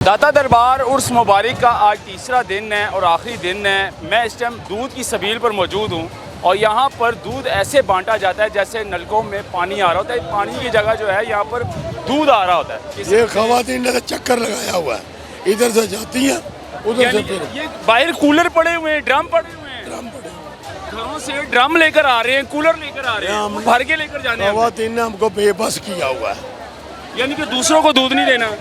दाता दरबार उर्स मुबारक का आज तीसरा दिन है और आखिरी दिन है। मैं इस टाइम दूध की सबील पर मौजूद हूँ और यहाँ पर दूध ऐसे बांटा जाता है जैसे नलकों में पानी आ रहा होता है। पानी की जगह जो है यहाँ पर दूध आ रहा होता है। ये खवातीन ने तो चक्कर लगाया हुआ है, इधर से जाती हैं उधर से फिर ये बाहर कूलर पड़े हुए हैं, ड्रम पड़े हुए हैं, ड्रम पड़े। घरों से ड्रम लेकर आ रहे हैं, कूलर लेकर आ रहे हैं, भर के लेकर जाने हैं। खवातीन ने हमको बेबस किया हुआ है, यानी कि दूसरों को दूध नहीं देना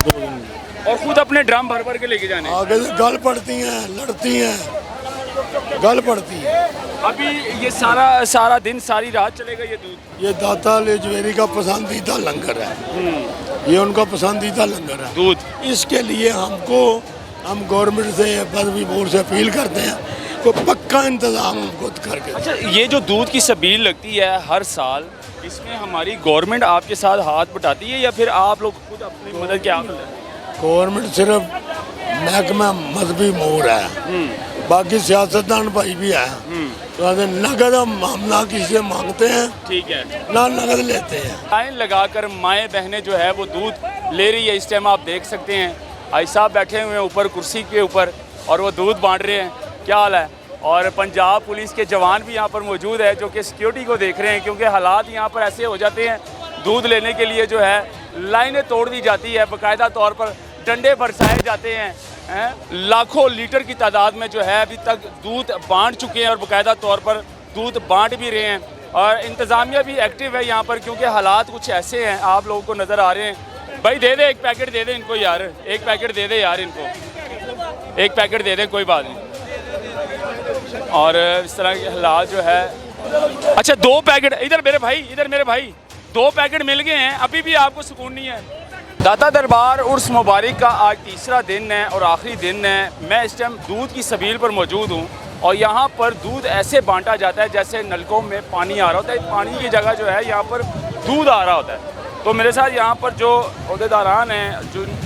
और खुद अपने ड्रम भर भर के लेके जाने। आगे से गल पड़ती हैं, लड़ती हैं, गल पड़ती है। अभी ये सारा दिन सारी रात चलेगा ये दूध? ये दाता लेजवेरी का पसंदीदा लंगर है, ये उनका पसंदीदा लंगर है दूध। इसके लिए हम गवर्नमेंट से पदवी बोर्ड से अपील करते हैं को पक्का इंतजाम हमको करके। अच्छा, ये जो दूध की सबील लगती है हर साल, इसमें हमारी गवर्नमेंट आपके साथ हाथ बटाती है या फिर आप लोग खुद अपनी मदद क्या करते हैं? गवर्नमेंट सिर्फ महकमा मजहबी मोर है, बाकी सियासतदान भाई भी है। तो नगद हम ना किसी से मांगते हैं, ठीक है, ना नगद लेते हैं। लाइन लगाकर माएँ बहनें जो है वो दूध ले रही है। इस टाइम आप देख सकते हैं भाई साहब बैठे हुए हैं ऊपर कुर्सी के ऊपर और वो दूध बांट रहे हैं। क्या हाल है? और पंजाब पुलिस के जवान भी यहाँ पर मौजूद है जो कि सिक्योरिटी को देख रहे हैं, क्योंकि हालात यहाँ पर ऐसे हो जाते हैं दूध लेने के लिए जो है लाइनें तोड़ दी जाती है, बाकायदा तौर पर डंडे बरसाए जाते हैं। लाखों लीटर की तादाद में जो है अभी तक दूध बांट चुके हैं और बाकायदा तौर पर दूध बांट भी रहे हैं। और इंतज़ामिया भी एक्टिव है यहाँ पर, क्योंकि हालात कुछ ऐसे हैं आप लोगों को नज़र आ रहे हैं। भाई दे दे, एक पैकेट दे दे इनको यार, एक पैकेट दे दे यार इनको, एक पैकेट दे दे, कोई बात नहीं। और इस तरह के हालात जो है। अच्छा, दो पैकेट इधर मेरे भाई, दो पैकेट मिल गए हैं, अभी भी आपको सुकून नहीं है। दाता दरबार उर्स मुबारक का आज तीसरा दिन है और आखिरी दिन है। मैं इस टाइम दूध की सबील पर मौजूद हूँ और यहाँ पर दूध ऐसे बांटा जाता है जैसे नलकों में पानी आ रहा होता है। पानी की जगह जो है यहाँ पर दूध आ रहा होता है। तो मेरे साथ यहाँ पर जो अहदेदारान हैं,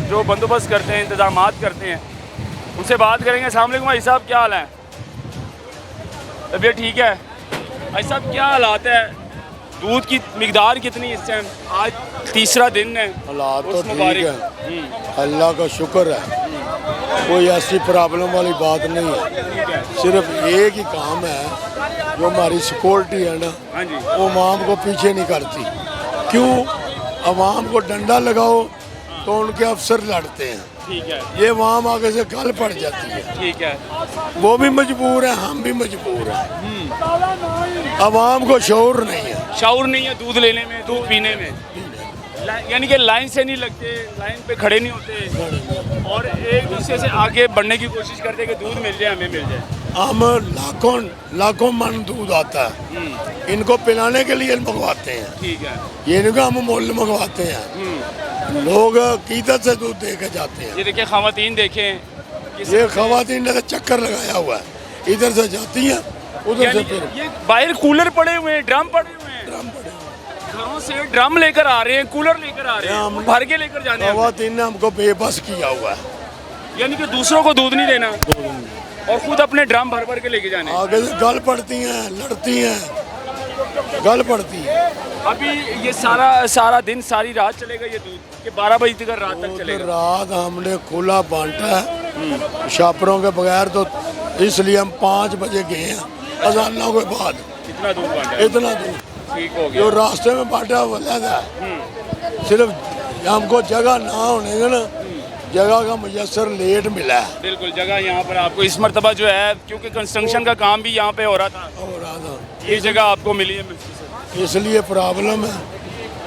जो बंदोबस्त करते हैं, इंतजामात करते हैं, उनसे बात करेंगे। अस्सलाम वालेकुम भाई साहब, क्या हाल है? तबीयत ठीक है? भाई साहब क्या हालात है, दूध की मिकदार कितनी इस टाइम? आज तीसरा दिन है, हालात तो ठीक है, अल्लाह का शुक्र है, कोई ऐसी प्रॉब्लम वाली बात नहीं है। सिर्फ एक ही काम है, जो हमारी सिक्योरिटी है ना, हाँ जी, वो अवाम को पीछे नहीं करती। क्यों? अवाम को डंडा लगाओ तो उनके अफसर लड़ते हैं, ठीक है, ये अवाम आगे से गल पड़ जाती है। ठीक है, वो भी मजबूर है, हम भी मजबूर हैं। अवाम को शऊर नहीं है, शाऊर नहीं है दूध लेने में, दूध पीने में। यानी कि लाइन से नहीं लगते, लाइन पे खड़े नहीं होते और एक दूसरे से आगे बढ़ने की कोशिश करते कि दूध मिल जाए, हमें मिल जाए। हम लाखों मन दूध आता है, इनको पिलाने के लिए मंगवाते हैं। ठीक है, ये नहीं कि हम मोल मंगवाते हैं, लोग कीमत से दूध दे के जाते हैं। ये देखिए खवातीन देखें, ये खवातीन ने तो चक्कर लगाया हुआ है, इधर से जाती हैं उधर से फिर ये बाहर कूलर पड़े हुए हैं, ड्रम पड़े हुए हैं, ड्रम पड़े। घरों से ड्रम लेकर आ रहे हैं, कूलर लेकर आ रहे हैं, भर के लेकर जाने हैं। खवातीन ने हमको बेबस किया हुआ है, यानी कि दूसरों को दूध नहीं देना और खुद अपने ड्रम भर भर के लेके जाने। आगे से गल पड़ती हैं, लड़ती हैं, गल पड़ती है। अभी ये सारा दिन सारी रात चलेगा ये दूध कि 12 बजे तक रात तक चलेगा? रात हमने खुला बांटा है शापरों के बगैर, तो इसलिए हम 5 बजे गए हैं अजानों के बाद। इतना दूध बांटा? इतना दूध ठीक हो गया। जो रास्ते में बांटा वो लगा, सिर्फ हमको जगह ना होने का ना, जगह का मुयसर लेट मिला है। बिल्कुल, जगह यहाँ पर आपको इस मरतबा जो है, क्योंकि कंस्ट्रक्शन का काम भी यहाँ पे हो रहा था, ये जगह आपको मिली है, इसलिए प्रॉब्लम है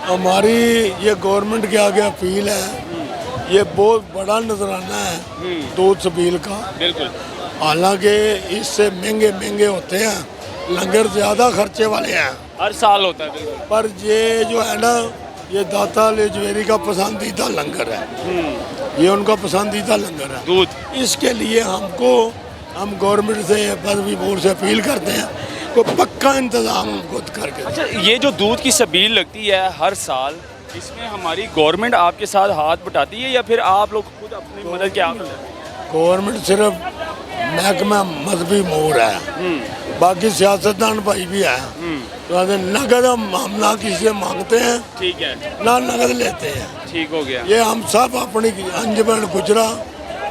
हमारी। ये गवर्नमेंट के आगे अपील है, ये बहुत बड़ा नजराना है दूध सबील का। बिल्कुल, हालांकि इससे महंगे होते हैं, लंगर ज़्यादा खर्चे वाले हैं, हर साल होता है। बिल्कुल, पर ये जो है ना, ये दाता लेजवेरी का पसंदीदा लंगर है, ये उनका पसंदीदा लंगर है दूध। इसके लिए हम गवर्नमेंट से पदवी बोर्ड से अपील करते हैं को पक्का इंतजाम हमको करके। अच्छा, ये जो दूध की सबील लगती है हर साल, इसमें हमारी गवर्नमेंट आपके साथ हाथ बटाती है या फिर आप लोग खुद अपनी मदद क्या करते हैं? गवर्नमेंट सिर्फ महकमा मजहबी मोर है, बाकी सियासतदान भाई भी है। तो नगद हम ना किसी से मांगते हैं, ठीक है, ना नगद लेते हैं। ठीक हो गया। ये हम सब अपनी अंजमन गुजरा